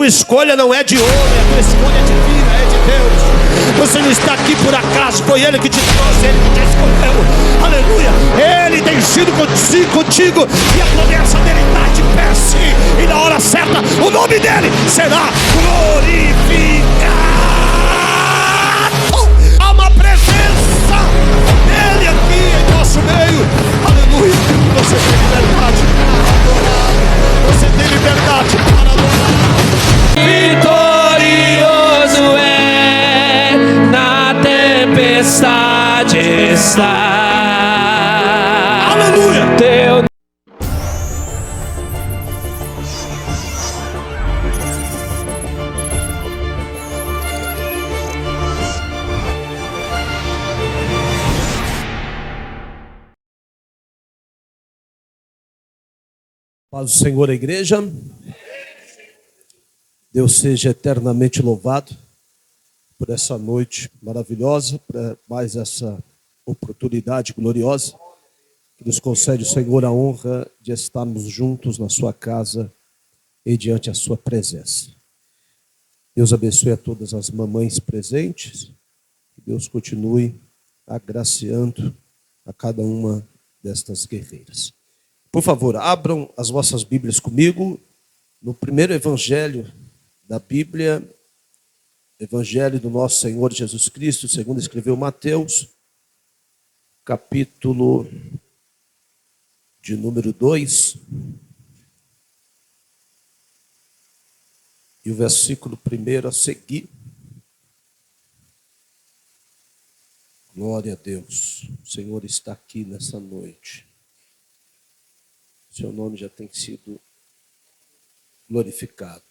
tua escolha não é de homem, a tua escolha é divina, é de Deus. Você não está aqui por acaso, foi Ele que te trouxe, Ele que te escolheu. Aleluia. Ele tem sido contigo e a promessa dele está de pé sim. E na hora certa o nome dele será glorificado. Há uma presença dele aqui em nosso meio. Aleluia. Você tem liberdade para adorar. Você tem liberdade para adorar. Vitorioso é, na tempestade está. Aleluia. Teu Paz do Senhor, a igreja. Deus seja eternamente louvado por essa noite maravilhosa, por mais essa oportunidade gloriosa que nos concede o Senhor a honra de estarmos juntos na sua casa e diante a sua presença. Deus abençoe a todas as mamães presentes. Que Deus continue agraciando a cada uma destas guerreiras. Por favor, abram as vossas Bíblias comigo no primeiro evangelho da Bíblia, evangelho do nosso Senhor Jesus Cristo, segundo escreveu Mateus, capítulo de número 2, e o versículo 1 a seguir. Glória a Deus, o Senhor está aqui nessa noite. Seu nome já tem sido glorificado.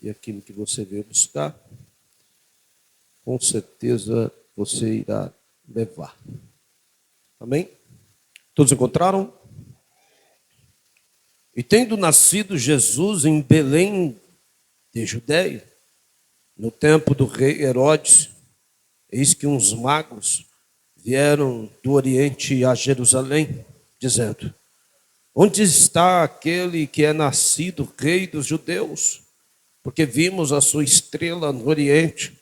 E aquilo que você veio buscar, com certeza você irá levar. Amém? Todos encontraram? E tendo nascido Jesus em Belém de Judeia, no tempo do rei Herodes, eis que uns magos vieram do Oriente a Jerusalém, dizendo: onde está aquele que é nascido rei dos judeus? Porque vimos a sua estrela no Oriente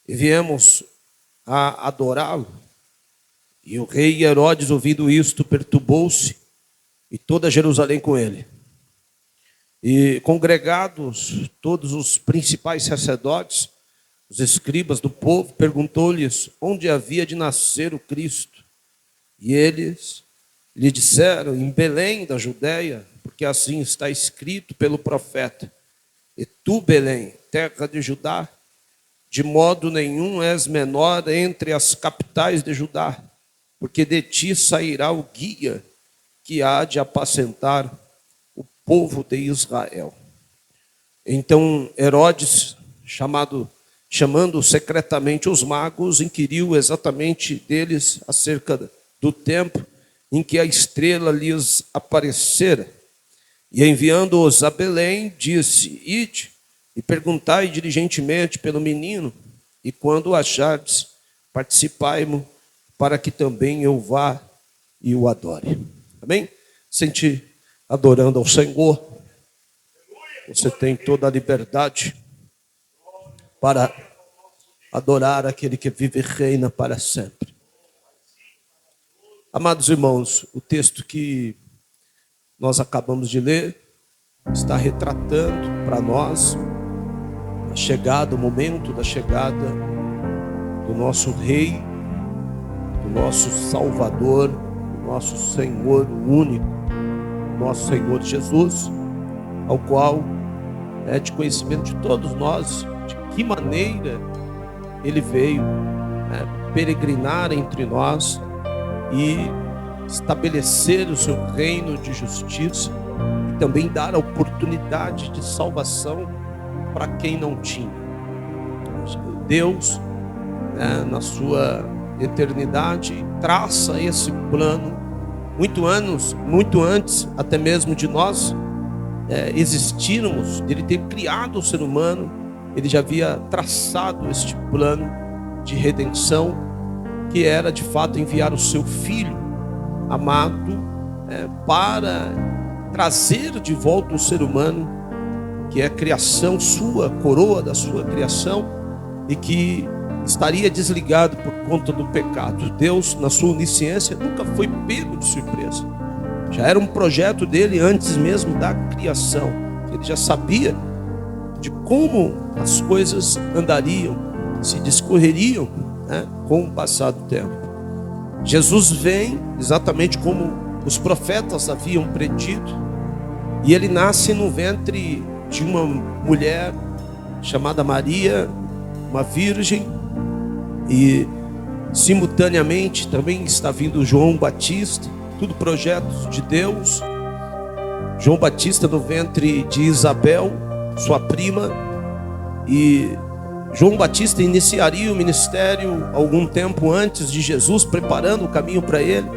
e viemos a adorá-lo. E o rei Herodes, ouvindo isto, perturbou-se, e toda Jerusalém com ele. E congregados todos os principais sacerdotes, os escribas do povo, perguntou-lhes onde havia de nascer o Cristo. E eles lhe disseram: em Belém da Judeia, porque assim está escrito pelo profeta: e tu, Belém, terra de Judá, de modo nenhum és menor entre as capitais de Judá, porque de ti sairá o guia que há de apacentar o povo de Israel. Então Herodes, chamando secretamente os magos, inquiriu exatamente deles acerca do tempo em que a estrela lhes aparecera. E enviando-os a Belém, disse: ide e perguntai diligentemente pelo menino, e quando o achardes, participai-mo, para que também eu vá e o adore. Amém? Sente adorando ao Senhor. Você tem toda a liberdade para adorar aquele que vive e reina para sempre. Amados irmãos, o texto que nós acabamos de ler está retratando para nós a chegada, o momento da chegada do nosso Rei, do nosso Salvador, do nosso Senhor único, nosso Senhor Jesus, ao qual é de conhecimento de todos nós de que maneira Ele veio peregrinar entre nós e estabelecer o seu reino de justiça e também dar a oportunidade de salvação para quem não tinha. Deus, na sua eternidade, traça esse plano muito antes até mesmo de nós existirmos, dele ter criado o ser humano. Ele já havia traçado este plano de redenção, que era de fato enviar o seu Filho amado para trazer de volta o ser humano, que é a criação sua, coroa da sua criação, e que estaria desligado por conta do pecado. Deus, na sua onisciência, nunca foi pego de surpresa. Já era um projeto dele antes mesmo da criação. Ele já sabia de como as coisas andariam, se discorreriam, com o passar do tempo. Jesus vem exatamente como os profetas haviam predito, e ele nasce no ventre de uma mulher chamada Maria, uma virgem, e simultaneamente também está vindo João Batista, tudo projetos de Deus. João Batista no ventre de Isabel, sua prima, e João Batista iniciaria o ministério algum tempo antes de Jesus, preparando o caminho para ele.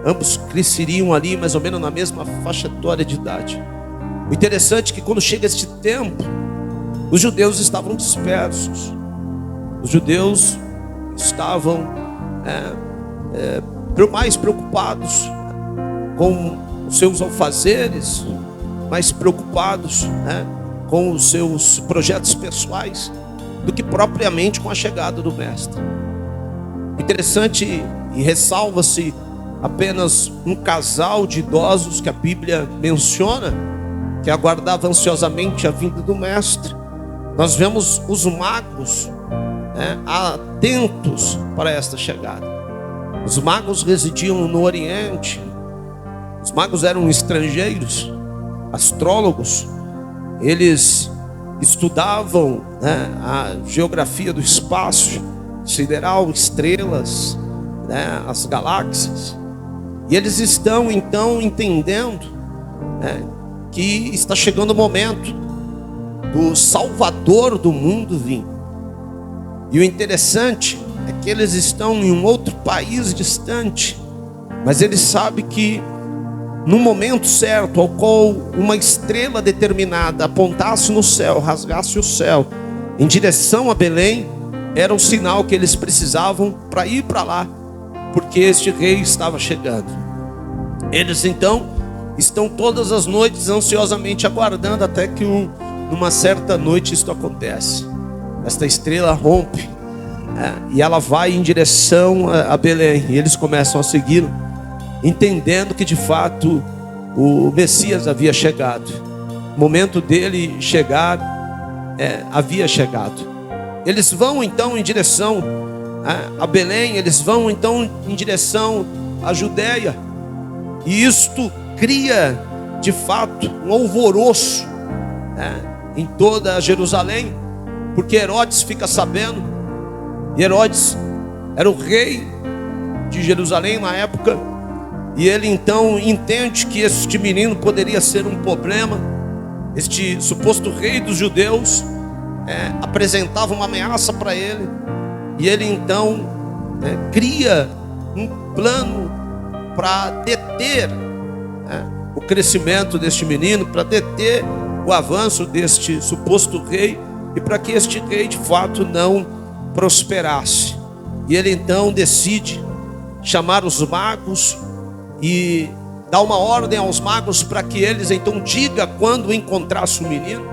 Ambos cresceriam ali mais ou menos na mesma faixa etária de idade. O interessante é que quando chega este tempo, os judeus estavam dispersos. Os judeus estavam mais preocupados com os seus alfazeres, mais preocupados com os seus projetos pessoais, do que propriamente com a chegada do Mestre. Interessante, e ressalva-se apenas um casal de idosos que a Bíblia menciona, que aguardava ansiosamente a vinda do Mestre. Nós vemos os magos atentos para esta chegada. Os magos residiam no Oriente. Os magos eram estrangeiros, astrólogos. Eles estudavam a geografia do espaço sideral, estrelas, as galáxias. E eles estão então entendendo que está chegando o momento do Salvador do mundo vir. E o interessante é que eles estão em um outro país distante, mas eles sabem que no momento certo, ao qual uma estrela determinada apontasse no céu, rasgasse o céu em direção a Belém, era um sinal que eles precisavam para ir para lá, porque este rei estava chegando. Eles então estão todas as noites ansiosamente aguardando, até que numa certa noite isto acontece. Esta estrela rompe e ela vai em direção a Belém, e eles começam a segui-lo, entendendo que de fato o Messias havia chegado. O momento dele chegar havia chegado. Eles vão então em direção a Belém, eles vão então em direção à Judéia, e isto cria de fato um alvoroço em toda Jerusalém, porque Herodes fica sabendo, e Herodes era o rei de Jerusalém na época, e ele então entende que este menino poderia ser um problema. Este suposto rei dos judeus apresentava uma ameaça para ele, e ele então cria um plano para deter o crescimento deste menino, para deter o avanço deste suposto rei, e para que este rei de fato não prosperasse. E ele então decide chamar os magos e dá uma ordem aos magos para que eles então digam quando encontrasse o menino.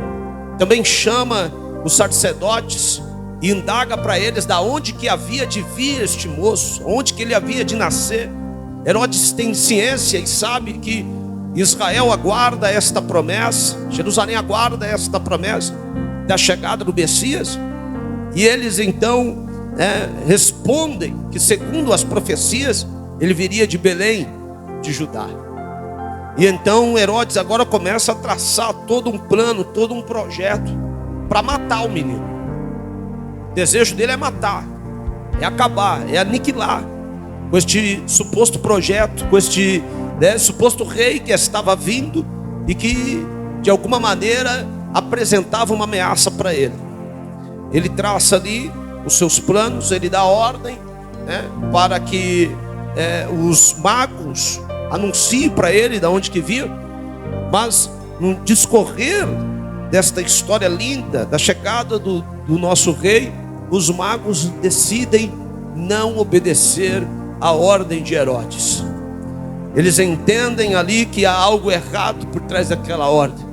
Também chama os sacerdotes e indaga para eles da onde que havia de vir este moço, onde que ele havia de nascer. Herodes tem ciência e sabe que Israel aguarda esta promessa, Jerusalém aguarda esta promessa da chegada do Messias, e eles então respondem que segundo as profecias ele viria de Belém, de Judá. E então Herodes agora começa a traçar todo um plano, todo um projeto para matar o menino. O desejo dele é matar, é acabar, é aniquilar com este suposto projeto, com este suposto rei que estava vindo e que de alguma maneira apresentava uma ameaça para ele. Ele traça ali os seus planos, ele dá ordem para que os magos anunciem para ele de onde que vinha. Mas no discorrer desta história linda da chegada do nosso rei, os magos decidem não obedecer à ordem de Herodes. Eles entendem ali que há algo errado por trás daquela ordem.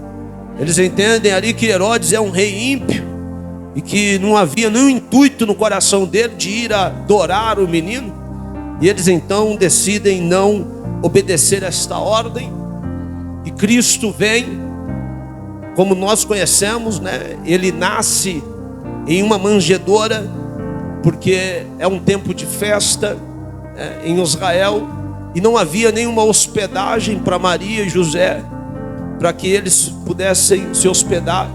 Eles entendem ali que Herodes é um rei ímpio e que não havia nenhum intuito no coração dele de ir adorar o menino. E eles então decidem não obedecer a esta ordem. E Cristo vem, como nós conhecemos, né? Ele nasce em uma manjedoura, porque é um tempo de festa em Israel, e não havia nenhuma hospedagem para Maria e José, para que eles pudessem se hospedar.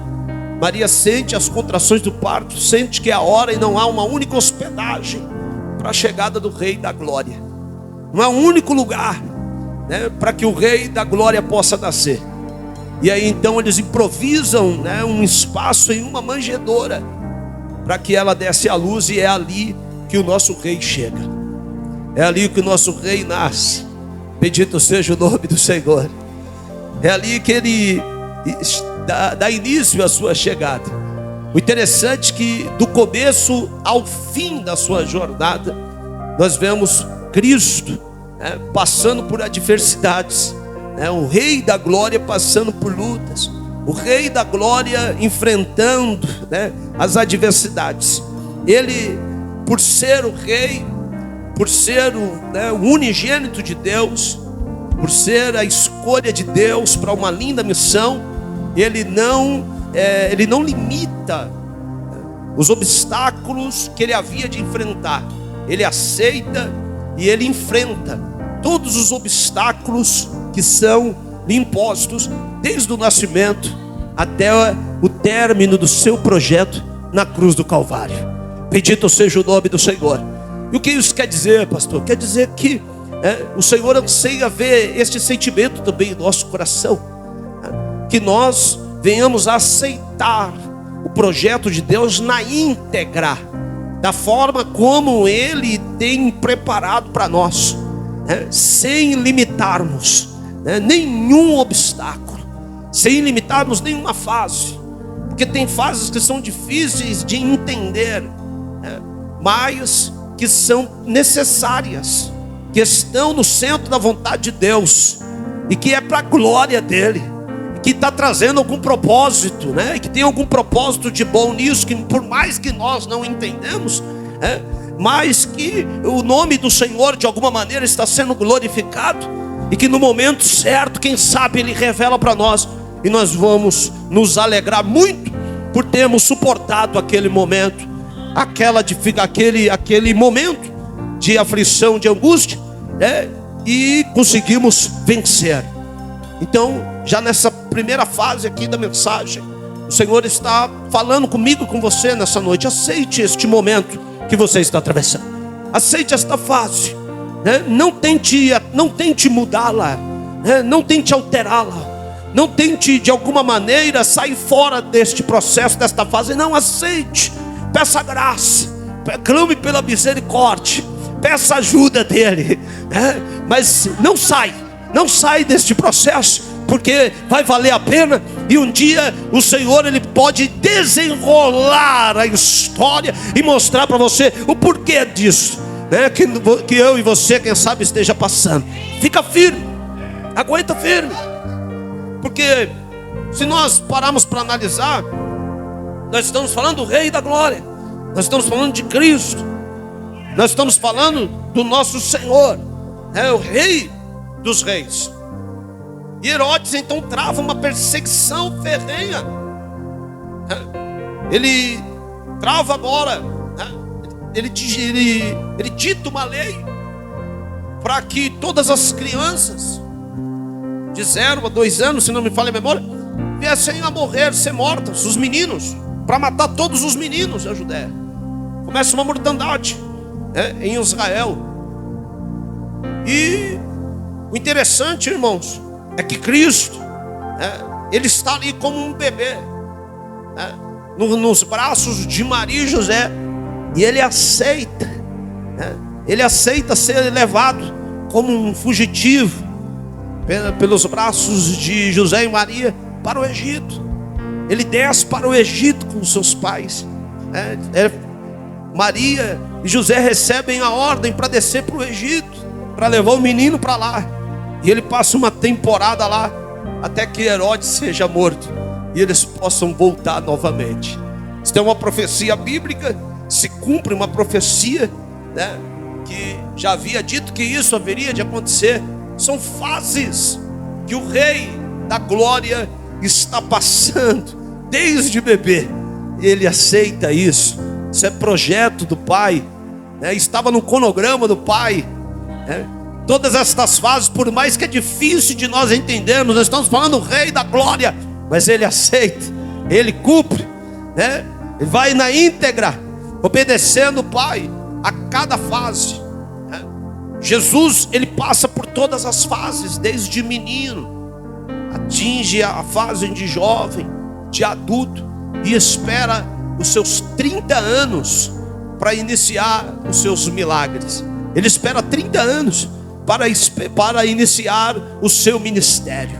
Maria sente as contrações do parto, sente que é a hora e não há uma única hospedagem para a chegada do Rei da Glória. Não há um único lugar, né, para que o Rei da Glória possa nascer. E aí então eles improvisam, né, um espaço em uma manjedoura para que ela desse à luz, e é ali que o nosso Rei chega. É ali que o nosso Rei nasce. Bendito seja o nome do Senhor. É ali que ele dá início à sua chegada. O interessante é que do começo ao fim da sua jornada, nós vemos Cristo, né, passando por adversidades, né, o Rei da Glória passando por lutas, o Rei da Glória enfrentando, né, as adversidades. Ele, por ser o Rei, por ser o unigênito de Deus, por ser a escolha de Deus para uma linda missão, ele não limita os obstáculos que ele havia de enfrentar. Ele aceita e ele enfrenta todos os obstáculos que são lhe impostos, desde o nascimento até o término do seu projeto na cruz do Calvário. Bendito seja o nome do Senhor. E o que isso quer dizer, pastor? Quer dizer que o Senhor anseia ver este sentimento também em nosso coração, que nós venhamos a aceitar o projeto de Deus na íntegra, da forma como Ele tem preparado para nós, sem limitarmos nenhum obstáculo, sem limitarmos nenhuma fase, porque tem fases que são difíceis de entender, mas que são necessárias, que estão no centro da vontade de Deus, e que é para a glória dEle, que está trazendo algum propósito, né? Que tem algum propósito de bom nisso, que por mais que nós não entendemos, mas que o nome do Senhor de alguma maneira está sendo glorificado, e que no momento certo, quem sabe Ele revela para nós, e nós vamos nos alegrar muito por termos suportado aquele momento, aquele momento de aflição, de angústia, e conseguimos vencer. Então, já nessa primeira fase aqui da mensagem, o Senhor está falando comigo e com você nessa noite. Aceite este momento que você está atravessando. Aceite esta fase, não tente mudá-la, não tente alterá-la, não tente de alguma maneira sair fora deste processo, desta fase. Não, aceite, peça graça, clame pela misericórdia, peça ajuda dEle, mas não sai deste processo, porque vai valer a pena. E um dia o Senhor, Ele pode desenrolar a história e mostrar para você o porquê disso, que eu e você, quem sabe, esteja passando. Fica firme, aguenta firme, porque se nós pararmos para analisar, nós estamos falando do Rei da Glória, nós estamos falando de Cristo, nós estamos falando do nosso Senhor, o Rei dos Reis. E Herodes então trava uma perseguição ferrenha. Ele trava agora, ele dita uma lei para que todas as crianças de 0 a 2 anos, se não me falha a memória, viessem a morrer, ser mortas, os meninos, para matar todos os meninos da Judéia. Começa uma mortandade em Israel. E o interessante, irmãos, é que Cristo, Ele está ali como um bebê, nos braços de Maria e José, e Ele aceita, Ele aceita ser levado como um fugitivo pelos braços de José e Maria para o Egito. Ele desce para o Egito com seus pais, Maria e José recebem a ordem para descer para o Egito, para levar o menino para lá. E ele passa uma temporada lá, até que Herodes seja morto e eles possam voltar novamente. Isso é uma profecia bíblica, se cumpre uma profecia, né, que já havia dito que isso haveria de acontecer. São fases que o Rei da Glória está passando desde bebê. Ele aceita isso. Isso é projeto do Pai, né? Estava no cronograma do Pai, né? Todas estas fases, por mais que é difícil de nós entendermos, nós estamos falando do Rei da Glória, mas Ele aceita, Ele cumpre, né? Ele vai na íntegra, obedecendo o Pai a cada fase, né? Jesus, Ele passa por todas as fases, desde menino, atinge a fase de jovem, de adulto, e espera os seus 30 anos para iniciar os seus milagres. Ele espera 30 anos para iniciar o seu ministério.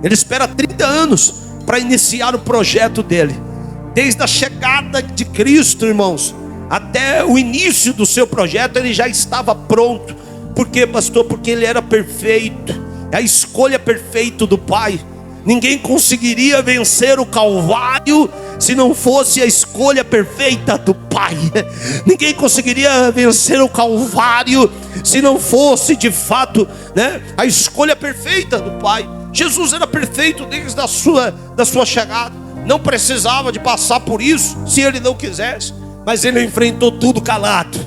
Ele espera 30 anos para iniciar o projeto dele. Desde a chegada de Cristo, irmãos, até o início do seu projeto, ele já estava pronto. Por quê, pastor? Porque ele era perfeito. É a escolha perfeita do Pai. Ninguém conseguiria vencer o Calvário se não fosse a escolha perfeita do Pai. Ninguém conseguiria vencer o Calvário se não fosse de fato, né, a escolha perfeita do Pai. Jesus era perfeito desde da sua chegada. Não precisava de passar por isso se ele não quisesse. Mas ele enfrentou tudo calado.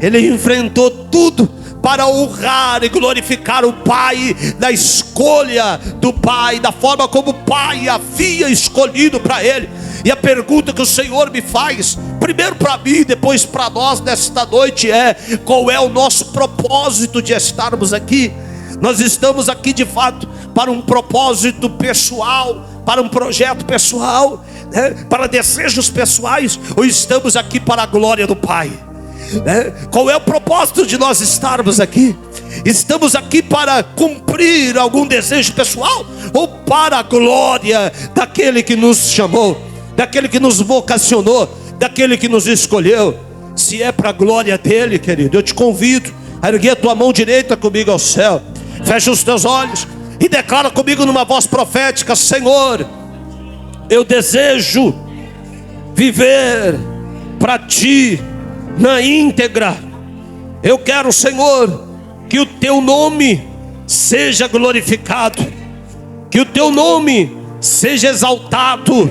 Ele enfrentou tudo para honrar e glorificar o Pai, da escolha do Pai, da forma como o Pai havia escolhido para ele. E a pergunta que o Senhor me faz, primeiro para mim, depois para nós nesta noite, é: qual é o nosso propósito de estarmos aqui? Nós estamos aqui de fato para um propósito pessoal, para um projeto pessoal, né? Para desejos pessoais, ou estamos aqui para a glória do Pai? Qual é o propósito de nós estarmos aqui? Estamos aqui para cumprir algum desejo pessoal, ou para a glória daquele que nos chamou, daquele que nos vocacionou, daquele que nos escolheu? Se é para a glória dele, querido, eu te convido a erguer a tua mão direita comigo ao céu. Fecha os teus olhos e declara comigo numa voz profética: Senhor, eu desejo viver para ti na íntegra. Eu quero, Senhor, que o teu nome seja glorificado, que o teu nome seja exaltado,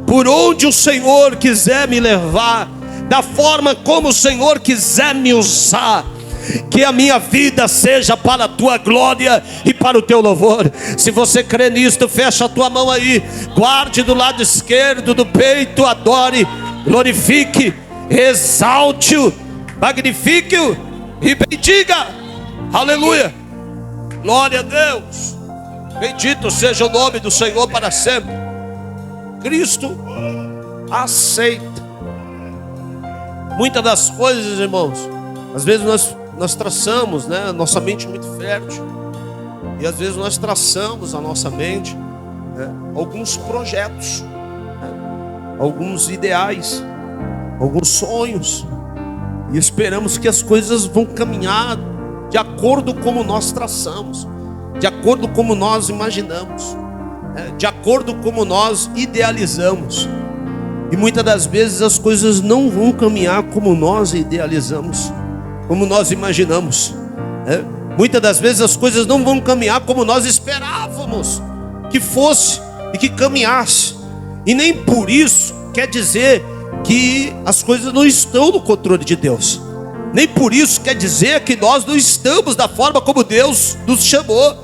por onde o Senhor quiser me levar, da forma como o Senhor quiser me usar. Que a minha vida seja para a tua glória e para o teu louvor. Se você crê nisto, fecha a tua mão aí, guarde do lado esquerdo do peito, adore, glorifique, exalte-o, magnifique-o e bendiga. Aleluia, glória a Deus. Bendito seja o nome do Senhor para sempre. Cristo aceita. Muitas das coisas, irmãos, às vezes nós traçamos, né, nossa mente muito fértil, e às vezes nós traçamos a nossa mente, né, alguns projetos, né, alguns ideais, alguns sonhos, e esperamos que as coisas vão caminhar de acordo como nós traçamos, de acordo como nós imaginamos, né, de acordo como nós idealizamos. E muitas das vezes as coisas não vão caminhar como nós idealizamos, como nós imaginamos, né? Muitas das vezes as coisas não vão caminhar como nós esperávamos que fosse e que caminhasse. E nem por isso quer dizer que as coisas não estão no controle de Deus. Nem por isso quer dizer que nós não estamos da forma como Deus nos chamou,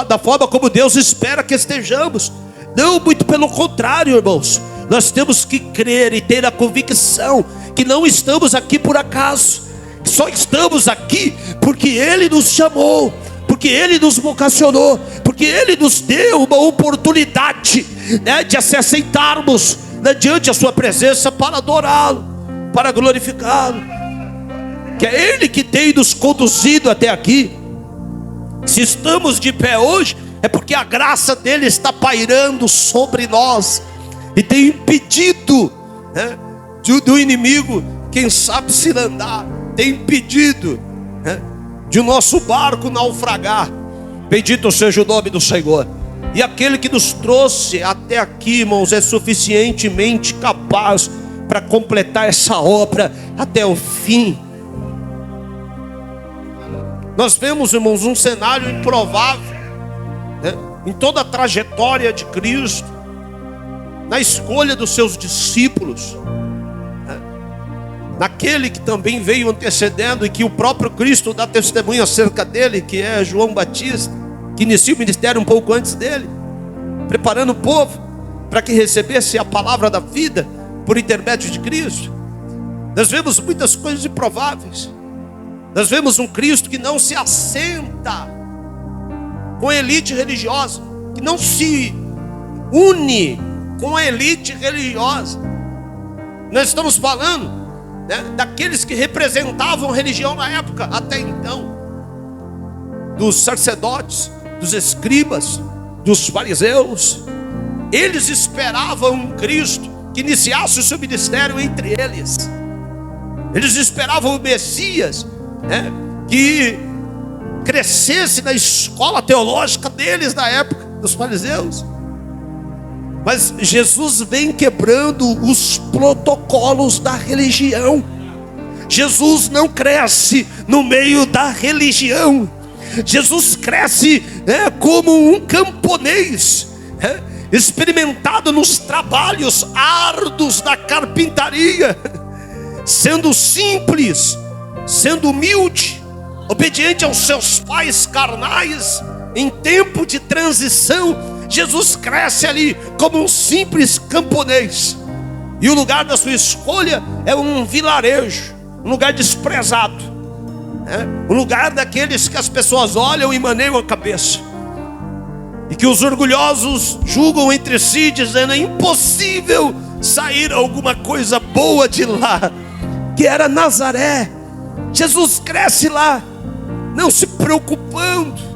da forma como Deus espera que estejamos. Não, muito pelo contrário, irmãos. Nós temos que crer e ter a convicção que não estamos aqui por acaso. Só estamos aqui porque Ele nos chamou, porque Ele nos vocacionou, porque Ele nos deu uma oportunidade, né, de se aceitarmos, né, diante da sua presença para adorá-lo, para glorificá-lo. Que é Ele que tem nos conduzido até aqui. Se estamos de pé hoje, é porque a graça dele está pairando sobre nós e tem impedido, né, do inimigo, quem sabe se andar, tem impedido, né, de o nosso barco naufragar. Bendito seja o nome do Senhor. E aquele que nos trouxe até aqui, irmãos, é suficientemente capaz para completar essa obra até o fim. Nós vemos, irmãos, um cenário improvável, né? Em toda a trajetória de Cristo, na escolha dos seus discípulos, né? Naquele que também veio antecedendo e que o próprio Cristo dá testemunho acerca dele, que é João Batista, que inicia o ministério um pouco antes dele, preparando o povo para que recebesse a palavra da vida por intermédio de Cristo. Nós vemos muitas coisas improváveis. Nós vemos um Cristo que não se assenta com a elite religiosa, que não se une com a elite religiosa. Nós estamos falando, né, daqueles que representavam a religião na época até então, dos sacerdotes, dos escribas, dos fariseus. Eles esperavam um Cristo que iniciasse o seu ministério entre eles. Eles esperavam o Messias, né, que crescesse na escola teológica deles na época, dos fariseus. Mas Jesus vem quebrando os protocolos da religião. Jesus não cresce no meio da religião. Jesus cresce, né, como um camponês, né, experimentado nos trabalhos árduos da carpintaria, sendo simples, sendo humilde, obediente aos seus pais carnais. Em tempo de transição, Jesus cresce ali como um simples camponês, e o lugar da sua escolha é um vilarejo, um lugar desprezado, um lugar daqueles que as pessoas olham e maneiam a cabeça, e que os orgulhosos julgam entre si, dizendo: é impossível sair alguma coisa boa de lá, que era Nazaré. Jesus cresce lá, não se preocupando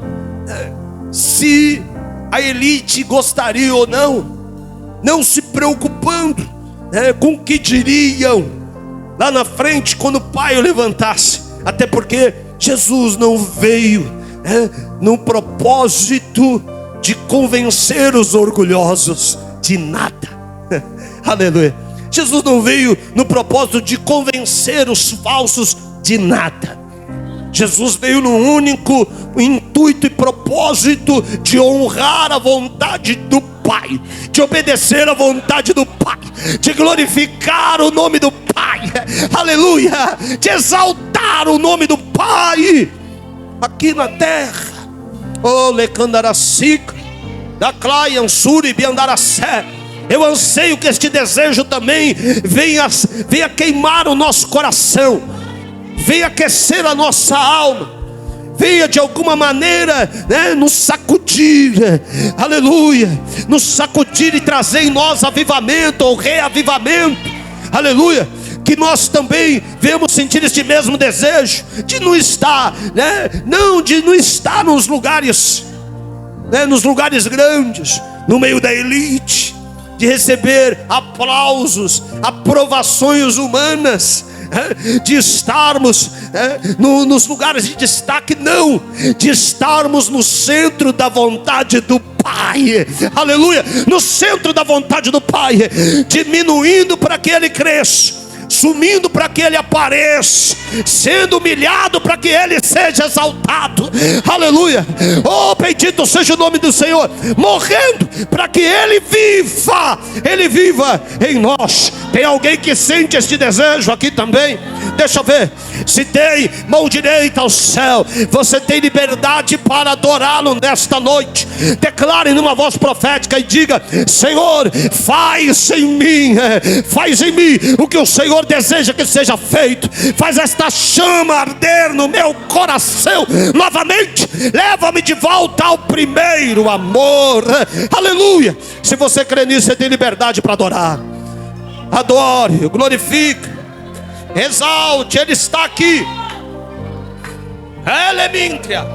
se a elite gostaria ou não, não se preocupando com o que diriam lá na frente quando o Pai o levantasse. Até porque Jesus não veio no propósito de convencer os orgulhosos de nada. Aleluia. Jesus não veio no propósito de convencer os falsos de nada. Jesus veio no único intuito e propósito de honrar a vontade do Pai, de obedecer a vontade do Pai, de glorificar o nome do Pai, aleluia, de exaltar o nome do Pai aqui na terra. Oh, Lecandaracica, da Claian Suri Biandaracé. Eu anseio que este desejo também venha queimar o nosso coração, venha aquecer a nossa alma, venha de alguma maneira, nos sacudir, aleluia, nos sacudir e trazer em nós avivamento ou reavivamento, aleluia. Que nós também venhamos sentir este mesmo desejo de não estar, de não estar nos lugares grandes, no meio da elite, de receber aplausos, aprovações humanas, de estarmos nos lugares de destaque, não, de estarmos no centro da vontade do Pai, aleluia, no centro da vontade do Pai, diminuindo para que Ele cresça, sumindo para que Ele apareça, sendo humilhado para que Ele seja exaltado, aleluia. Oh, bendito seja o nome do Senhor, morrendo para que Ele viva em nós. Tem alguém que sente este desejo aqui também? Deixa eu ver. Se tem, mão direita ao céu. Você tem liberdade para adorá-lo nesta noite. Declare numa voz profética e diga: Senhor, faz em mim o que o Senhor deseja que seja feito. Faz esta chama arder no meu coração novamente. Leva-me de volta ao primeiro amor, aleluia. Se você crê nisso, você tem liberdade para adorar. Adore, glorifique, exalte, Ele está aqui. Elemintria,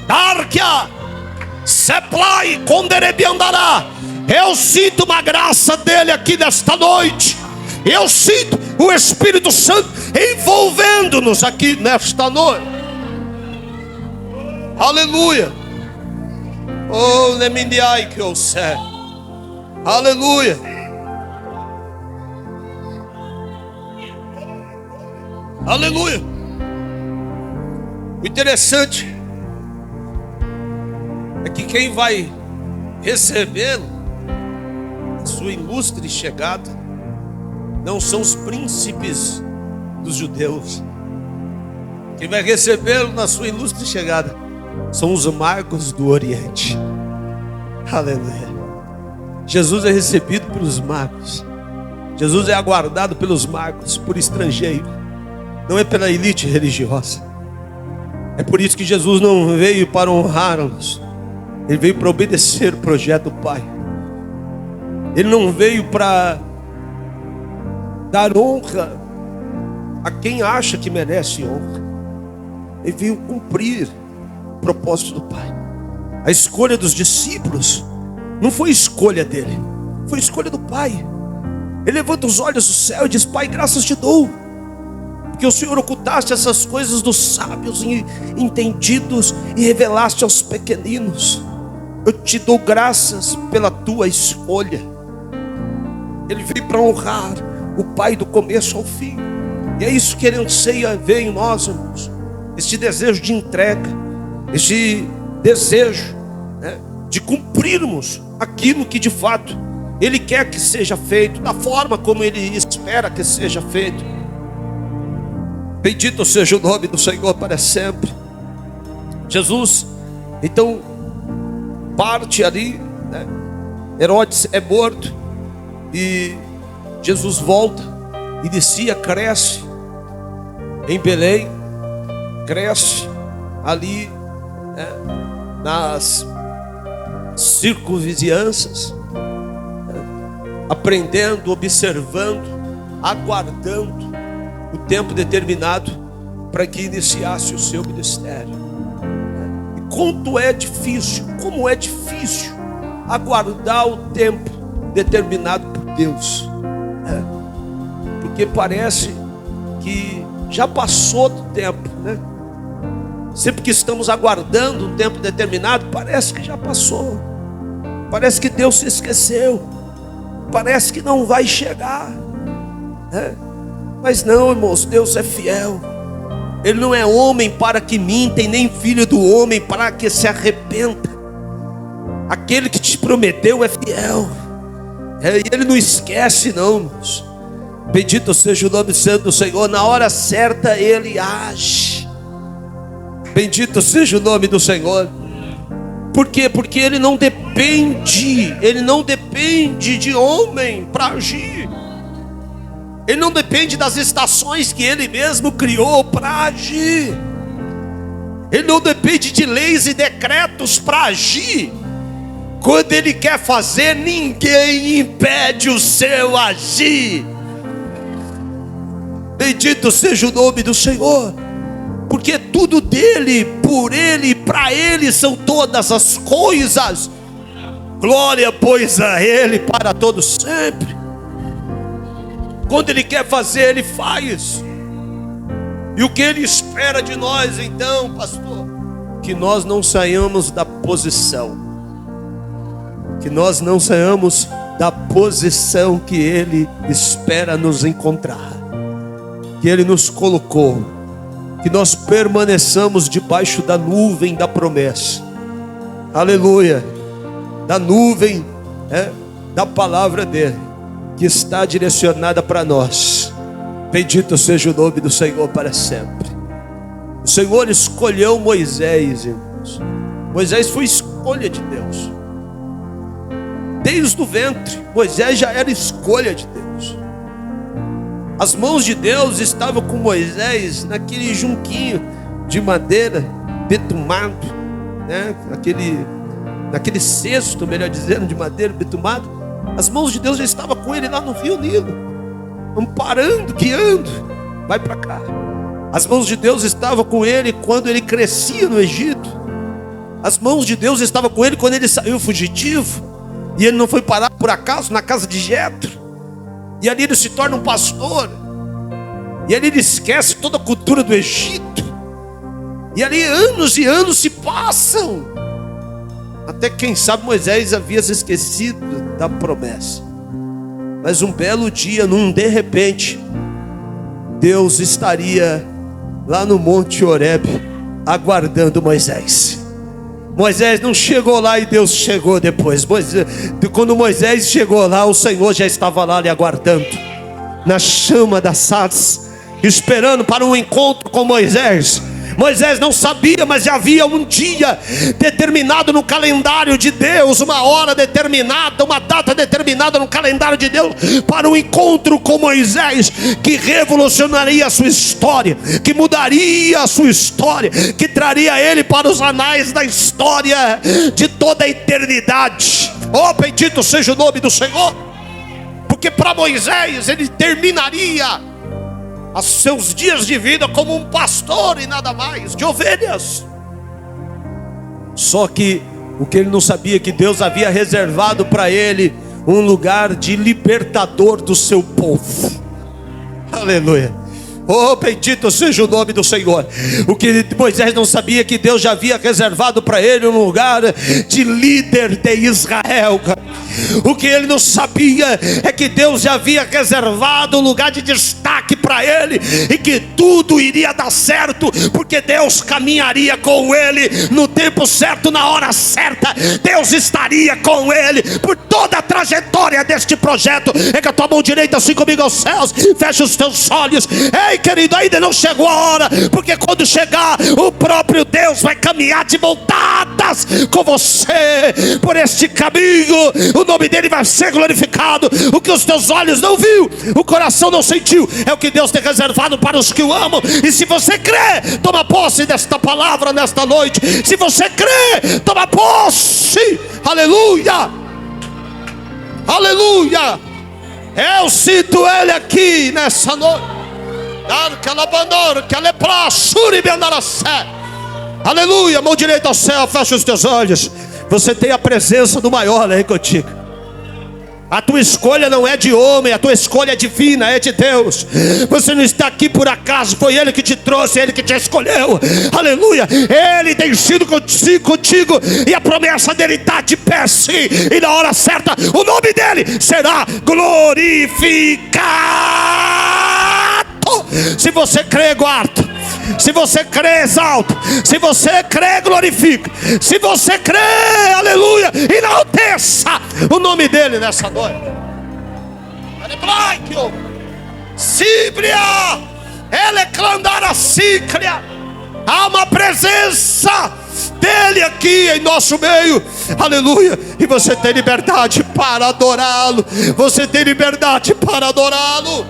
Darkia, Seplai, Conderebiandará. Eu sinto uma graça dele aqui nesta noite. Eu sinto o Espírito Santo envolvendo-nos aqui nesta noite. Aleluia. Oh, lemindiai que eu sei. Aleluia. Aleluia. O interessante é que quem vai recebê-lo, a sua ilustre chegada, não são os príncipes dos judeus. Quem vai recebê-lo na sua ilustre chegada são os magos do Oriente. Aleluia. Jesus é recebido pelos magos. Jesus é aguardado pelos magos, por estrangeiro. Não é pela elite religiosa. É por isso que Jesus não veio para honrá-los. Ele veio para obedecer o projeto do Pai. Ele não veio para dar honra a quem acha que merece honra. Ele veio cumprir o propósito do Pai. A escolha dos discípulos não foi escolha dele, foi escolha do Pai. Ele levanta os olhos do céu e diz: Pai, graças te dou, porque o Senhor ocultaste essas coisas dos sábios e entendidos e revelaste aos pequeninos. Eu te dou graças pela tua escolha. Ele veio para honrar o Pai do começo ao fim. E é isso que Ele anseia ver em nós, irmãos. Este desejo de entrega, este desejo, né, de cumprirmos aquilo que de fato Ele quer que seja feito, da forma como Ele espera que seja feito. Bendito seja o nome do Senhor para sempre. Jesus, então, parte ali, né? Herodes é morto e Jesus volta, inicia, cresce em Belém, cresce ali, né, nas circunvizinhanças, né, aprendendo, observando, aguardando o tempo determinado para que iniciasse o seu ministério. E como é difícil aguardar o tempo determinado por Deus, né? Porque parece que já passou do tempo, né? Sempre que estamos aguardando um tempo determinado, parece que já passou, parece que Deus se esqueceu, parece que não vai chegar, né? Mas não, irmãos, Deus é fiel. Ele não é homem para que minta, e nem filho do homem para que se arrependa. Aquele que te prometeu é fiel, e Ele não esquece não, irmãos. Bendito seja o nome santo do Senhor. Na hora certa Ele age. Bendito seja o nome do Senhor. Por quê? Porque Ele não depende de homem para agir. Ele não depende das estações que Ele mesmo criou para agir. Ele não depende de leis e decretos para agir. Quando Ele quer fazer, ninguém impede o seu agir. Bendito seja o nome do Senhor. Porque tudo dele, por Ele e para Ele são todas as coisas. Glória, pois, a Ele para todos sempre. Quando Ele quer fazer, Ele faz. E o que Ele espera de nós então, pastor? Que nós não saiamos da posição. Que nós não saiamos da posição que Ele espera nos encontrar, que Ele nos colocou. Que nós permaneçamos debaixo da nuvem da promessa. Aleluia. Da nuvem, da palavra dEle, que está direcionada para nós. Bendito seja o nome do Senhor para sempre. O Senhor escolheu Moisés, irmãos. Moisés foi escolha de Deus. Desde o ventre, Moisés já era escolha de Deus. As mãos de Deus estavam com Moisés naquele junquinho de madeira betumado, né? Naquele cesto, melhor dizendo, de madeira betumado. As mãos de Deus já estavam com ele lá no rio Nilo, amparando, guiando. Vai para cá. As mãos de Deus estavam com ele quando ele crescia no Egito. As mãos de Deus estavam com ele quando ele saiu fugitivo e ele não foi parar por acaso na casa de Jetro. E ali ele se torna um pastor. E ali ele esquece toda a cultura do Egito. E ali anos e anos se passam. Até quem sabe Moisés havia se esquecido da promessa. Mas um belo dia, num de repente, Deus estaria lá no Monte Horebe, aguardando Moisés. Moisés não chegou lá e Deus chegou depois. Quando Moisés chegou lá, o Senhor já estava lá lhe aguardando, na chama da sarça, esperando para um encontro com Moisés. Moisés não sabia, mas já havia um dia determinado no calendário de Deus, uma hora determinada, uma data determinada no calendário de Deus, para um encontro com Moisés, que revolucionaria a sua história, que mudaria a sua história, que traria ele para os anais da história de toda a eternidade. Oh, bendito seja o nome do Senhor, porque para Moisés ele terminaria os seus dias de vida como um pastor e nada mais, de ovelhas. Só que o que ele não sabia, que Deus havia reservado para ele um lugar de libertador do seu povo. Aleluia. Oh, bendito seja o nome do Senhor. O que Moisés não sabia, que Deus já havia reservado para ele um lugar de líder de Israel. O que ele não sabia é que Deus já havia reservado um lugar de destaque para ele, e que tudo iria dar certo, porque Deus caminharia com ele no tempo certo, na hora certa. Deus estaria com ele por toda a trajetória deste projeto. Pega a tua mão direita assim comigo aos céus, fecha os teus olhos. Ei, querido, ainda não chegou a hora, porque quando chegar, o próprio Deus vai caminhar de mão dadas com você por este caminho. O nome dele vai ser glorificado. O que os teus olhos não viu, o coração não sentiu, é o que Deus tem reservado para os que o amam. E se você crê, toma posse desta palavra nesta noite. Se você crê, toma posse. Aleluia, aleluia. Eu sinto ele aqui nessa noite. Aleluia. Mão direita ao céu, fecha os teus olhos. Você tem a presença do maior aí contigo. A tua escolha não é de homem, a tua escolha é divina, é de Deus. Você não está aqui por acaso, foi Ele que te trouxe, Ele que te escolheu. Aleluia. Ele tem sido contigo, e a promessa dele está de pé sim. E na hora certa, o nome dele será glorificado. Se você crê, guarda. Se você crê, exalta. Se você crê, glorifica. Se você crê, aleluia, enalteça o nome dele nessa noite. Síbria, Eleclandara Sícria. Há uma presença dele aqui em nosso meio, aleluia. E você tem liberdade para adorá-lo. Você tem liberdade para adorá-lo.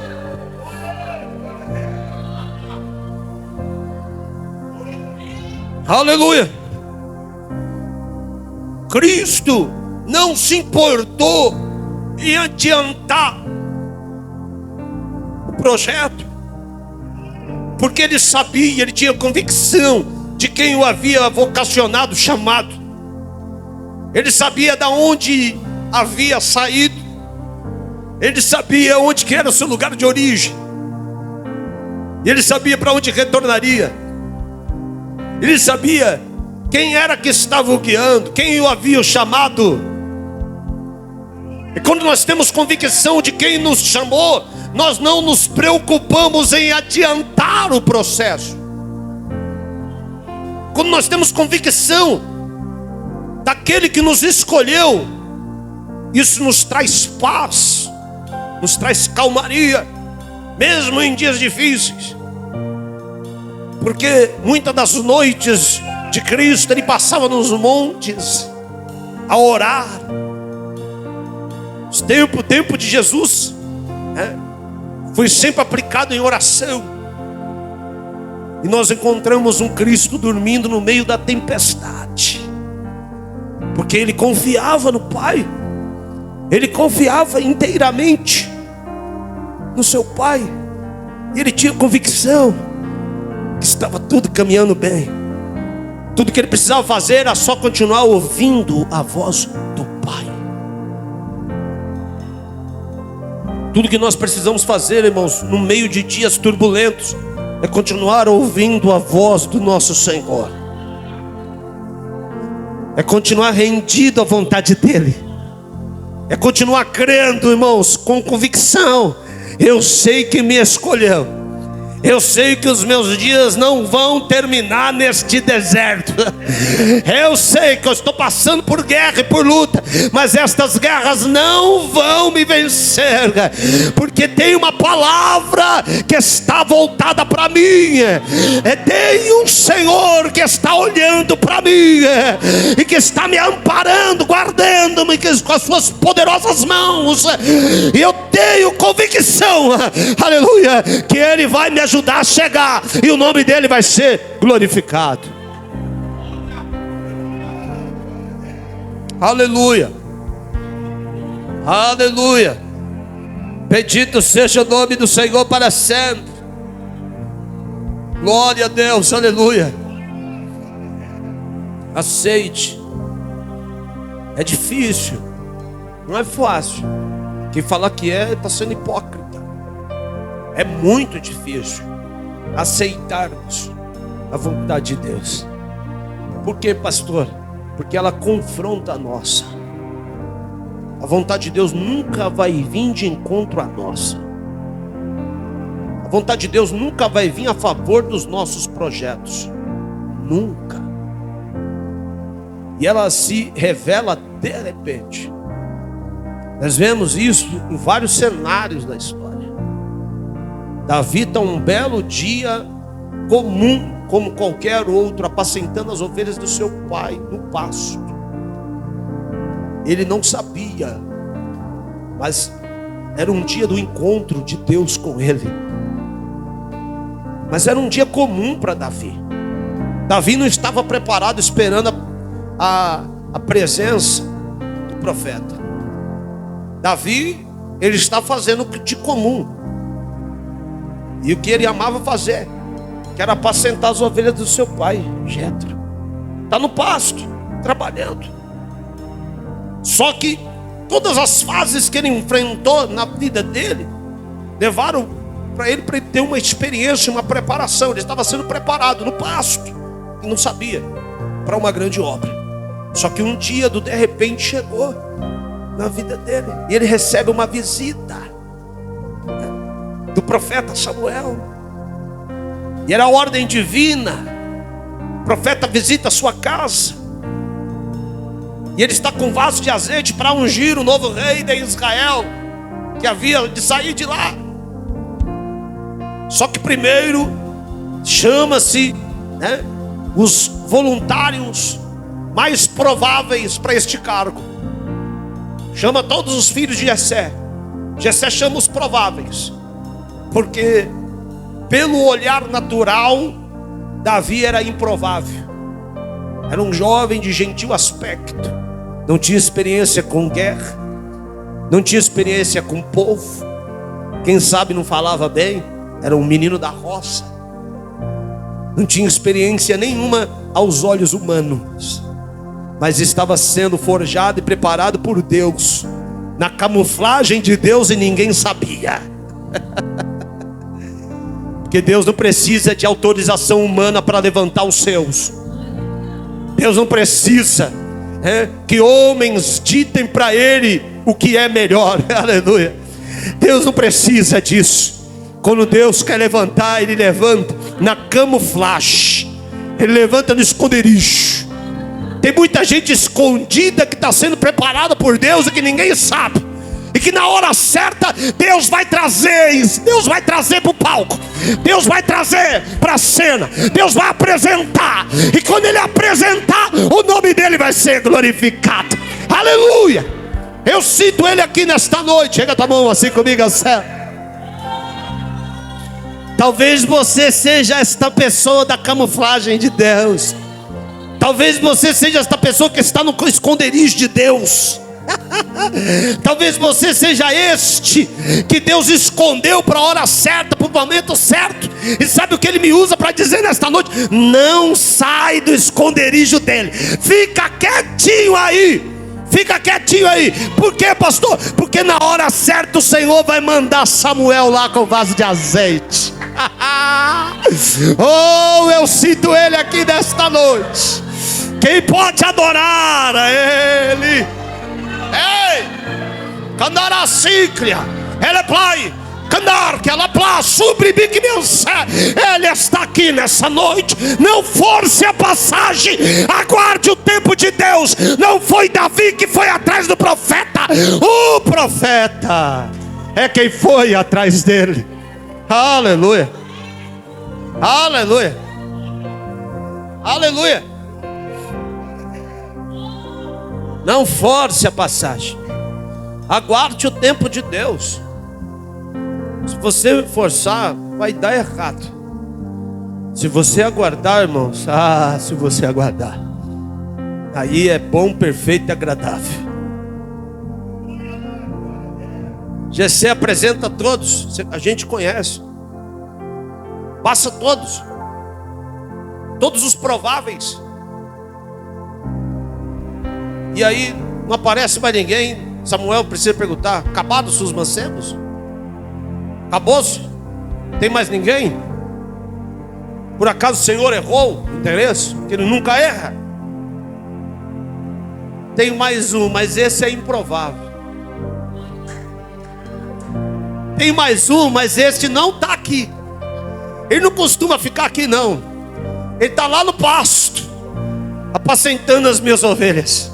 Aleluia. Cristo não se importou em adiantar o projeto, porque ele sabia, ele tinha convicção de quem o havia vocacionado, chamado. Ele sabia de onde havia saído. Ele sabia onde que era o seu lugar de origem. E ele sabia para onde retornaria. Ele sabia quem era que estava o guiando, quem o havia chamado. E quando nós temos convicção de quem nos chamou, nós não nos preocupamos em adiantar o processo. Quando nós temos convicção daquele que nos escolheu, isso nos traz paz, nos traz calmaria, mesmo em dias difíceis. Porque muitas das noites de Cristo ele passava nos montes a orar. O tempo de Jesus foi sempre aplicado em oração. E nós encontramos um Cristo dormindo no meio da tempestade, porque ele confiava no Pai. Ele confiava inteiramente no seu Pai. E ele tinha convicção que estava tudo caminhando bem. Tudo que ele precisava fazer era só continuar ouvindo a voz do Pai. Tudo que nós precisamos fazer, irmãos, no meio de dias turbulentos, é continuar ouvindo a voz do nosso Senhor. é continuar rendido à vontade dEle, é continuar crendo, irmãos, com convicção. Eu sei que me escolheu. Eu sei que os meus dias não vão terminar neste deserto. Eu sei que eu estou passando por guerra e por luta, mas estas guerras não vão me vencer, porque tem uma palavra que está voltada para mim. Tem um Senhor que está olhando para mim e que está me amparando, guardando-me com as suas poderosas mãos. E eu tenho convicção, aleluia, que Ele vai me ajudar a chegar e o nome dele vai ser glorificado. Aleluia, aleluia. Bendito seja o nome do Senhor para sempre. Glória a Deus, aleluia. Aceite. É difícil, não é fácil. Quem fala que está sendo hipócrita. É muito difícil aceitarmos a vontade de Deus. Por quê, pastor? Porque ela confronta a nossa. A vontade de Deus nunca vai vir de encontro à nossa. A vontade de Deus nunca vai vir a favor dos nossos projetos. Nunca. E ela se revela de repente. Nós vemos isso em vários cenários da história. Davi está um belo dia comum, como qualquer outro, apacentando as ovelhas do seu pai no pasto. Ele não sabia, mas era um dia do encontro de Deus com ele. Mas era um dia comum para Davi. Davi não estava preparado, esperando a presença do profeta. Davi, ele está fazendo o de comum, e o que ele amava fazer, que era apacentar as ovelhas do seu pai, Jetro. Está no pasto, trabalhando. Só que todas as fases que ele enfrentou na vida dele, levaram para ele ter uma experiência, uma preparação. Ele estava sendo preparado no pasto, e não sabia, para uma grande obra. Só que um dia de repente chegou na vida dele, e ele recebe uma visita do profeta Samuel. E era a ordem divina. O profeta visita a sua casa, e ele está com um vaso de azeite para ungir o novo rei de Israel, que havia de sair de lá. Só que primeiro chama-se, os voluntários mais prováveis para este cargo. Chama todos os filhos de Jessé. Jessé chama os prováveis, porque pelo olhar natural, Davi era improvável. Era um jovem de gentil aspecto, não tinha experiência com guerra, não tinha experiência com povo, quem sabe não falava bem, era um menino da roça, não tinha experiência nenhuma aos olhos humanos, mas estava sendo forjado e preparado por Deus, na camuflagem de Deus, e ninguém sabia. Porque Deus não precisa de autorização humana para levantar os seus. Deus não precisa que homens ditem para Ele o que é melhor. Aleluia. Deus não precisa disso. Quando Deus quer levantar, Ele levanta na camuflagem, Ele levanta no esconderijo. Tem muita gente escondida que está sendo preparada por Deus e que ninguém sabe, e que na hora certa Deus vai trazer para o palco, Deus vai trazer para a cena, Deus vai apresentar, e quando Ele apresentar, o nome dEle vai ser glorificado. Aleluia. Eu cito Ele aqui nesta noite. Chega a tua mão assim comigo, céu. Talvez você seja esta pessoa da camuflagem de Deus. Talvez você seja esta pessoa que está no esconderijo de Deus. Talvez você seja este que Deus escondeu para a hora certa, para o momento certo. E sabe o que Ele me usa para dizer nesta noite? Não sai do esconderijo dEle. Fica quietinho aí. Fica quietinho aí. Por quê, pastor? Porque na hora certa o Senhor vai mandar Samuel lá com o vaso de azeite. Oh, eu cito Ele aqui nesta noite. Quem pode adorar a Ele? Ei! Candará ciclia, Ele plai. Cantar que ela plá, sublime que meu céu. Ele está aqui nessa noite. Não force a passagem. Aguarde o tempo de Deus. Não foi Davi que foi atrás do profeta. O profeta é quem foi atrás dele. Aleluia. Aleluia. Aleluia. Não force a passagem. Aguarde o tempo de Deus. Se você forçar, vai dar errado. Se você aguardar, irmãos, se você aguardar, aí é bom, perfeito e agradável. Jessé apresenta todos, a gente conhece. Passa todos os prováveis. E aí não aparece mais ninguém. Samuel precisa perguntar: acabados os mancebos? Acabou-se? Tem mais ninguém? Por acaso o Senhor errou o interesse? Que Ele nunca erra. Tem mais um, mas esse é improvável. Tem mais um, mas esse não está aqui. Ele não costuma ficar aqui não. Ele está lá no pasto, apacentando as minhas ovelhas.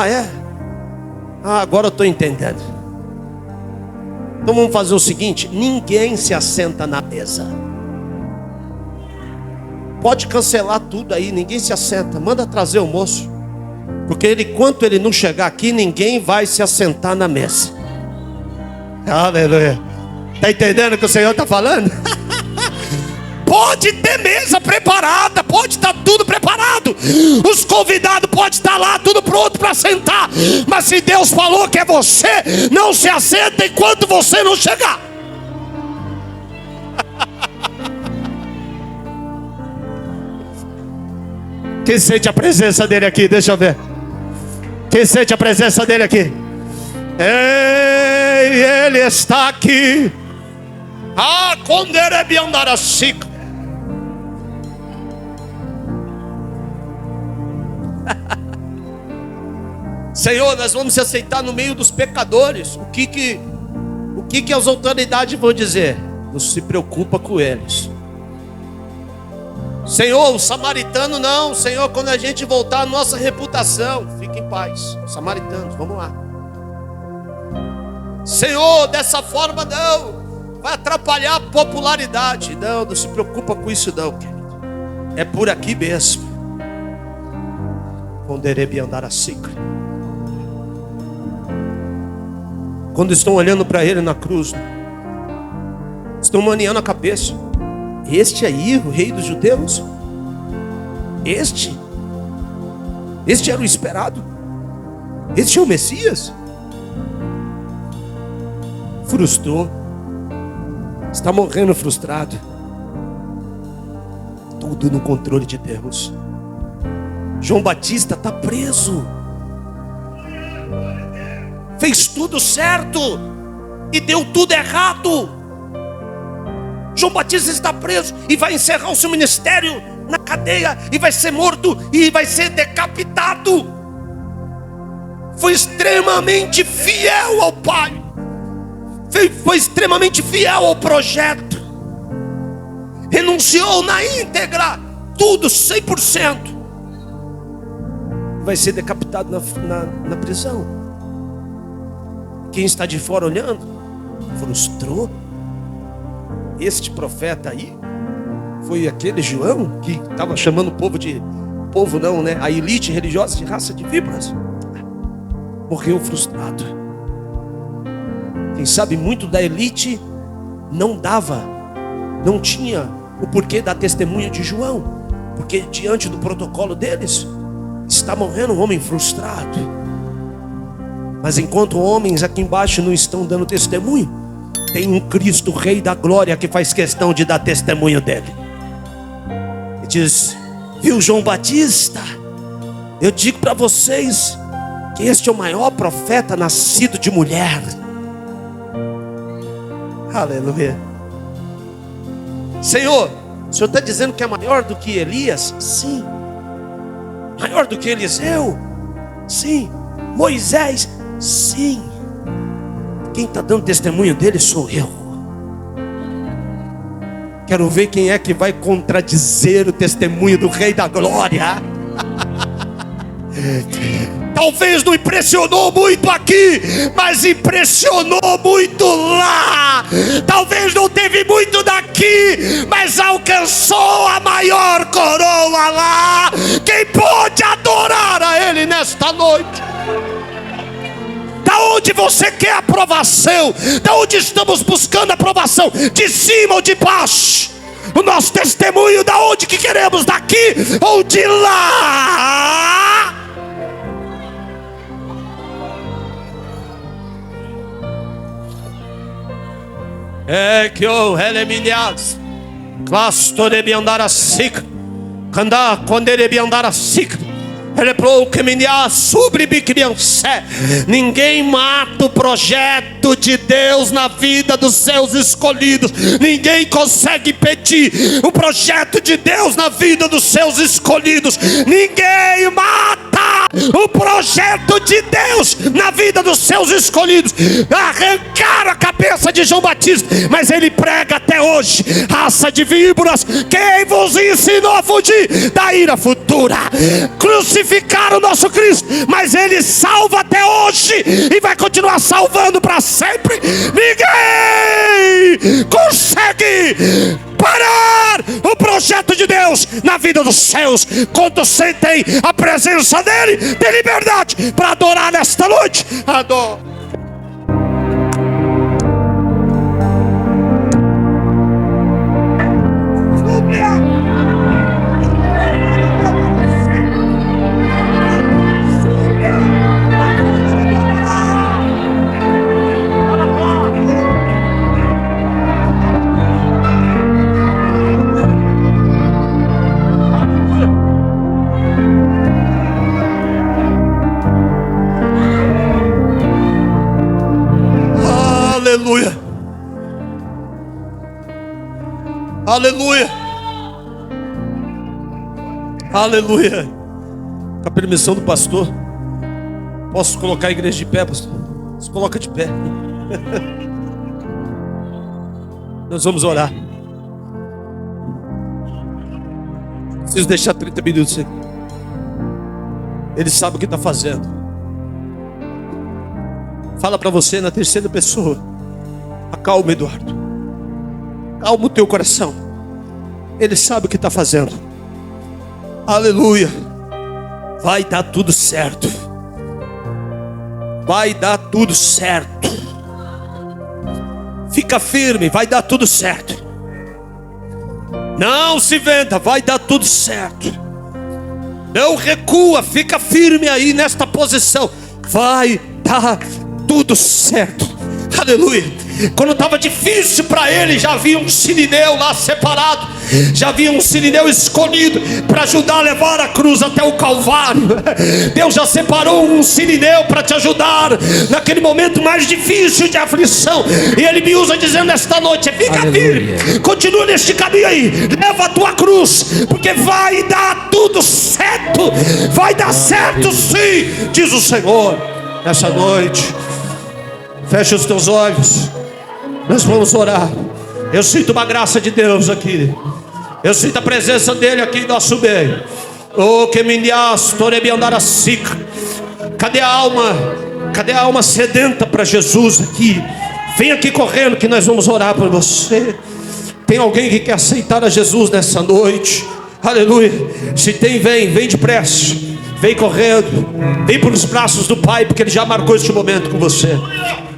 É? Agora eu estou entendendo. Então vamos fazer o seguinte: ninguém se assenta na mesa. Pode cancelar tudo aí, ninguém se assenta. Manda trazer o moço, porque enquanto ele não chegar aqui, ninguém vai se assentar na mesa. Aleluia. Está entendendo o que o Senhor está falando? Pode ter mesa preparada, pode estar tudo preparado. Os convidados podem estar lá, tudo pronto para sentar. Mas se Deus falou que é você, não se assenta enquanto você não chegar. Quem sente a presença dele aqui? Deixa eu ver. Quem sente a presença dele aqui? Ei, ele está aqui. Senhor, nós vamos se aceitar no meio dos pecadores. O que as autoridades vão dizer? Não se preocupa com eles. Senhor, o samaritano não. Senhor, quando a gente voltar a nossa reputação, fique em paz. Os samaritanos, vamos lá. Senhor, dessa forma não. Vai atrapalhar a popularidade. Não se preocupa com isso não, querido. É por aqui mesmo. Quando estão olhando para ele na cruz, estão maneando a cabeça. Este aí, o rei dos judeus? Este era o esperado? Este é o Messias? Frustrou. Está morrendo frustrado. Tudo no controle de Deus. João Batista está preso. Fez tudo certo e deu tudo errado. João Batista está preso e vai encerrar o seu ministério na cadeia e vai ser morto e vai ser decapitado. Foi extremamente fiel ao Pai. Foi extremamente fiel ao projeto. Renunciou na íntegra, tudo 100%. Vai ser decapitado na prisão. Quem está de fora olhando, frustrou. Este profeta aí foi aquele João que estava chamando o povo de povo não, né? A elite religiosa de raça de víboras. Morreu frustrado. Quem sabe muito da elite não tinha o porquê da testemunha de João, porque diante do protocolo deles está morrendo um homem frustrado. Mas enquanto homens aqui embaixo não estão dando testemunho, tem um Cristo, Rei da Glória, que faz questão de dar testemunho dele. Ele diz: viu João Batista? Eu digo para vocês que este é o maior profeta nascido de mulher. Aleluia. Senhor, o Senhor está dizendo que é maior do que Elias? Sim. Maior do que Eliseu? Sim. Moisés? Sim. Quem está dando testemunho dele sou eu. Quero ver quem é que vai contradizer o testemunho do Rei da Glória. Talvez não impressionou muito aqui, mas impressionou muito lá. Talvez não teve muito daqui, mas alcançou a maior coroa lá. Quem pode adorar a Ele nesta noite? Da onde você quer aprovação? Da onde estamos buscando aprovação? De cima ou de baixo? O nosso testemunho, da onde que queremos? Daqui ou de lá? É que o Elemilhas Clastorebe andar a sica Candá Conderebe andar a sica. Ninguém mata o projeto de Deus na vida dos seus escolhidos. Ninguém consegue impedir o projeto de Deus na vida dos seus escolhidos. Ninguém mata o projeto de Deus na vida dos seus escolhidos. Arrancaram a cabeça de João Batista, mas ele prega até hoje: raça de víboras, quem vos ensinou a fugir da ira futura? Crucificaram o nosso Cristo, mas Ele salva até hoje e vai continuar salvando para sempre. Ninguém consegue parar o projeto de Deus na vida dos céus. Quando sentem a presença dEle, tem liberdade para adorar nesta noite. Adoro. Aleluia. Aleluia. Aleluia. Com a permissão do pastor, posso colocar a igreja de pé, pastor? Se coloca de pé. Nós vamos orar. Preciso deixar 30 minutos aqui. Ele sabe o que está fazendo. Fala para você na terceira pessoa: acalma, Eduardo. Calma o teu coração. Ele sabe o que está fazendo. Aleluia. Vai dar tudo certo. Vai dar tudo certo. Fica firme, vai dar tudo certo. Não se venda, vai dar tudo certo. Não recua, fica firme aí nesta posição. Vai dar tudo certo. Aleluia. Quando estava difícil para ele, já havia um sirineu lá separado, já havia um sirineu escolhido para ajudar a levar a cruz até o Calvário. Deus já separou um sirineu para te ajudar naquele momento mais difícil de aflição. E Ele me usa dizendo esta noite: fica firme, continua neste caminho aí, leva a tua cruz, porque vai dar tudo certo. Vai dar certo sim, diz o Senhor. Nessa noite, fecha os teus olhos. Nós vamos orar. Eu sinto uma graça de Deus aqui. Eu sinto a presença dEle aqui em nosso meio. Oh, que menias, torebi andar a sica. Cadê a alma? Cadê a alma sedenta para Jesus aqui? Vem aqui correndo que nós vamos orar por você. Tem alguém que quer aceitar a Jesus nessa noite? Aleluia. Se tem, vem depressa. Vem correndo. Vem para os braços do Pai, porque Ele já marcou este momento com você.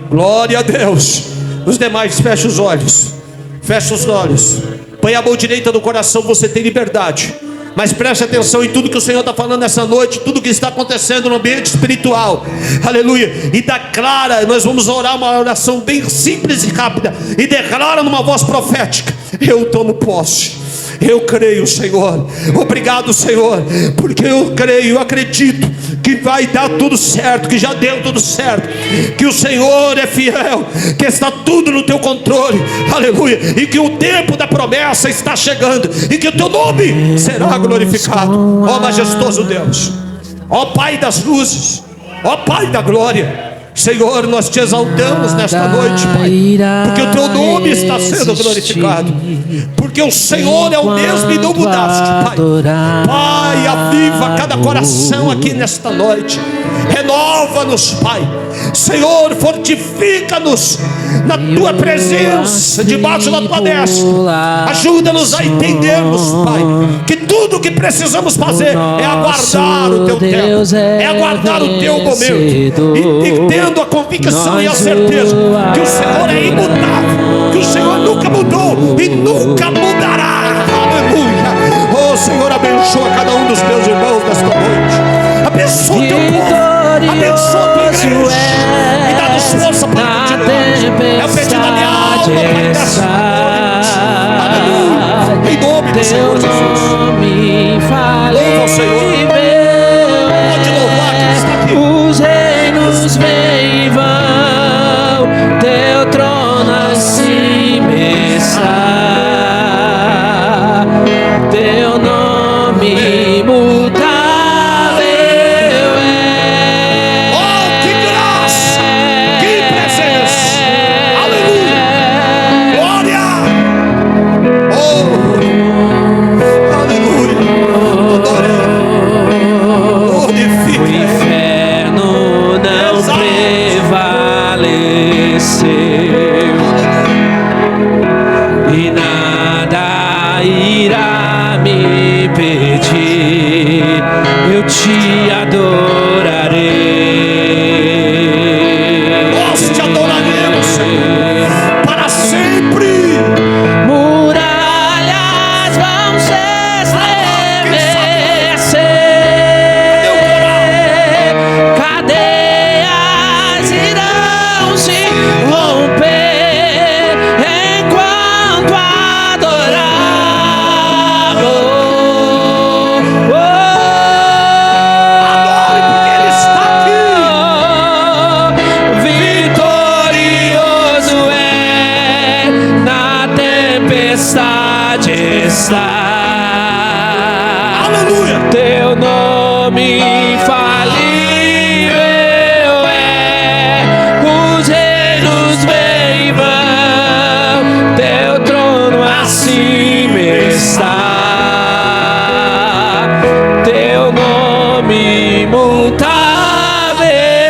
Glória a Deus. Os demais, fecha os olhos. Fecha os olhos. Põe a mão direita no coração, você tem liberdade. Mas preste atenção em tudo que o Senhor está falando nessa noite, tudo que está acontecendo no ambiente espiritual. Aleluia. E declara, nós vamos orar uma oração bem simples e rápida. E declara numa voz profética: eu tomo posse. Eu creio, Senhor. Obrigado, Senhor, porque eu creio, eu acredito que vai dar tudo certo, que já deu tudo certo, que o Senhor é fiel, que está tudo no teu controle, aleluia, e que o tempo da promessa está chegando, e que o teu nome será glorificado, ó majestoso Deus, ó Pai das luzes, ó Pai da glória. Senhor, nós te exaltamos nesta noite, Pai, porque o teu nome está sendo glorificado, porque o Senhor é o mesmo e não mudaste, Pai. Pai, aviva cada coração aqui nesta noite, renova-nos, Pai. Senhor, fortifica-nos na tua presença, debaixo da tua destra. Ajuda-nos a entendermos, Pai, que tudo o que precisamos fazer é aguardar o teu tempo, é aguardar o teu momento, e tendo a convicção e a certeza que o Senhor é imutável, que o Senhor nunca mudou e nunca mudará. Aleluia. Oh Senhor, abençoa cada um dos teus irmãos nesta noite, abençoa o teu povo, abençoa a tua igreja, e dá-nos força para continuar. É o pedido da minha alma, Pai, nessa noite. Aleluia. Em nome do Senhor Jesus. Louva o Senhor. Pode louvar quem está aqui. Os reinos vêm e vão, teu trono acima está, teu nome imutável é. Oh, que graça, que presença, aleluia, glória, oh, aleluia, glória, glorifica. O inferno não prevaleceu e nada irá me impedir. Eu te adorarei. Nós te adoraremos, Senhor, para sempre. Muralhas vão se estremecer, cadeias irão se romper enquanto adoramos. Adore, porque Ele está aqui. Vitorioso é, na tempestade está. Aleluia. Teu nome infalível é. Os reinos vêm e vão, teu trono acima está, teu nome imutável é.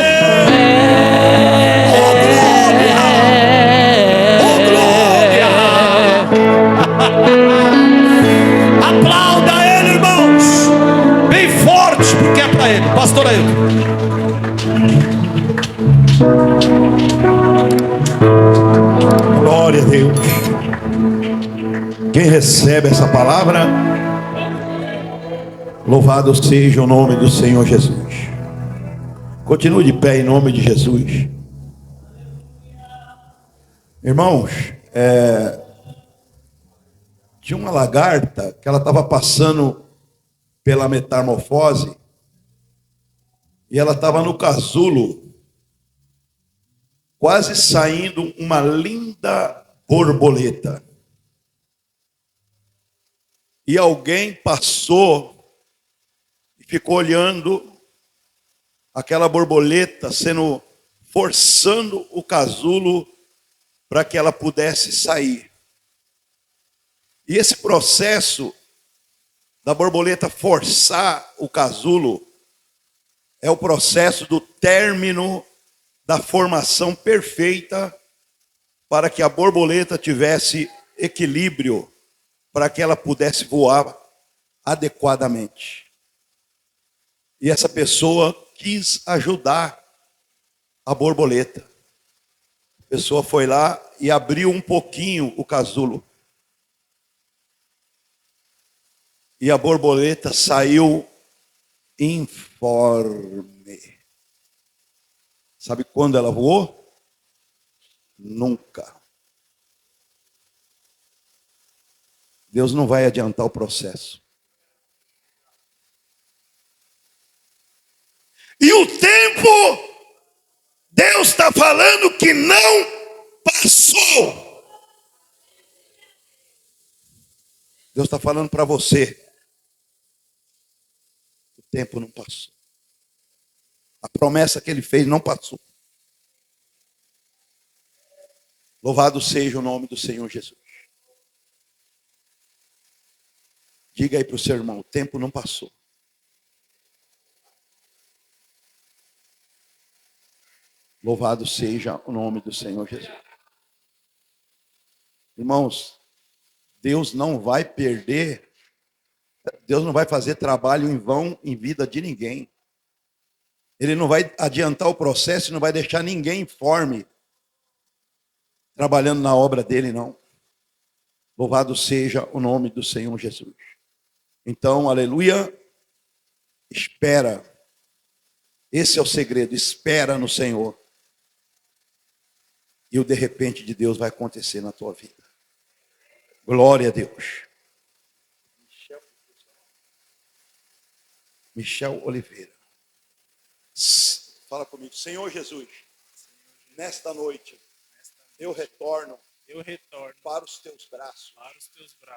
Aplauda Ele, irmãos, bem forte, porque é para Ele. Pastor Ailton. Glória a Deus. Quem recebe essa palavra, louvado seja o nome do Senhor Jesus. Continue de pé em nome de Jesus. Irmãos, tinha uma lagarta que ela estava passando pela metamorfose e ela estava no casulo, quase saindo uma linda borboleta. E alguém passou e ficou olhando aquela borboleta forçando o casulo para que ela pudesse sair. E esse processo da borboleta forçar o casulo é o processo do término da formação perfeita para que a borboleta tivesse equilíbrio, para que ela pudesse voar adequadamente. E essa pessoa quis ajudar a borboleta. A pessoa foi lá e abriu um pouquinho o casulo. E a borboleta saiu informe. Sabe quando ela voou? Nunca. Deus não vai adiantar o processo. E o tempo, Deus está falando que não passou. Deus está falando para você. O tempo não passou. A promessa que Ele fez não passou. Louvado seja o nome do Senhor Jesus. Diga aí para o seu irmão, o tempo não passou. Louvado seja o nome do Senhor Jesus. Irmãos, Deus não vai perder, Deus não vai fazer trabalho em vão em vida de ninguém. Ele não vai adiantar o processo, não vai deixar ninguém informe trabalhando na obra dele, não. Louvado seja o nome do Senhor Jesus. Então, aleluia, espera. Esse é o segredo, espera no Senhor. E o de repente de Deus vai acontecer na tua vida. Glória a Deus. Michel Oliveira. Fala comigo. Senhor Jesus, nesta noite, eu retorno para os teus braços.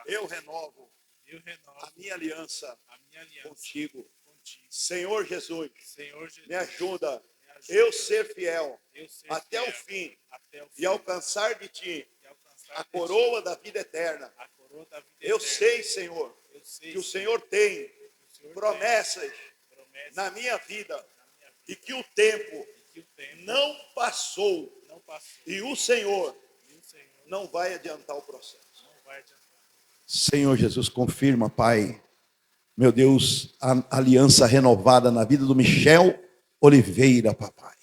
Eu renovo a minha aliança contigo. Senhor Jesus, me ajuda eu ser fiel até o fim e alcançar de ti a coroa da vida eterna. Eu sei, Senhor, que o Senhor tem promessas na minha vida e que o tempo não passou e o Senhor não vai adiantar o processo. Senhor Jesus, confirma, Pai, meu Deus, a aliança renovada na vida do Michel Oliveira, papai.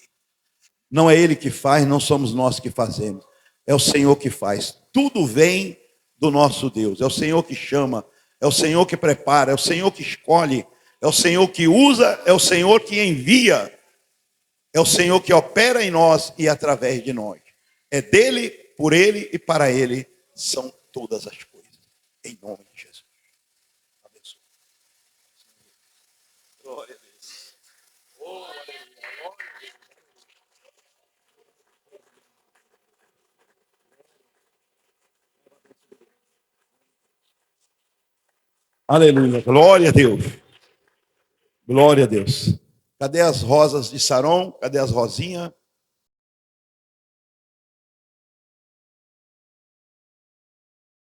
Não é ele que faz, não somos nós que fazemos. É o Senhor que faz. Tudo vem do nosso Deus. É o Senhor que chama, é o Senhor que prepara, é o Senhor que escolhe, é o Senhor que usa, é o Senhor que envia. É o Senhor que opera em nós e através de nós. É dele, por ele e para ele são todas as coisas. Em nome de Jesus. Abençoe. Glória a Deus. Oh, aleluia. Aleluia. Glória a Deus. Glória a Deus. Cadê as rosas de Saron? Cadê as rosinhas?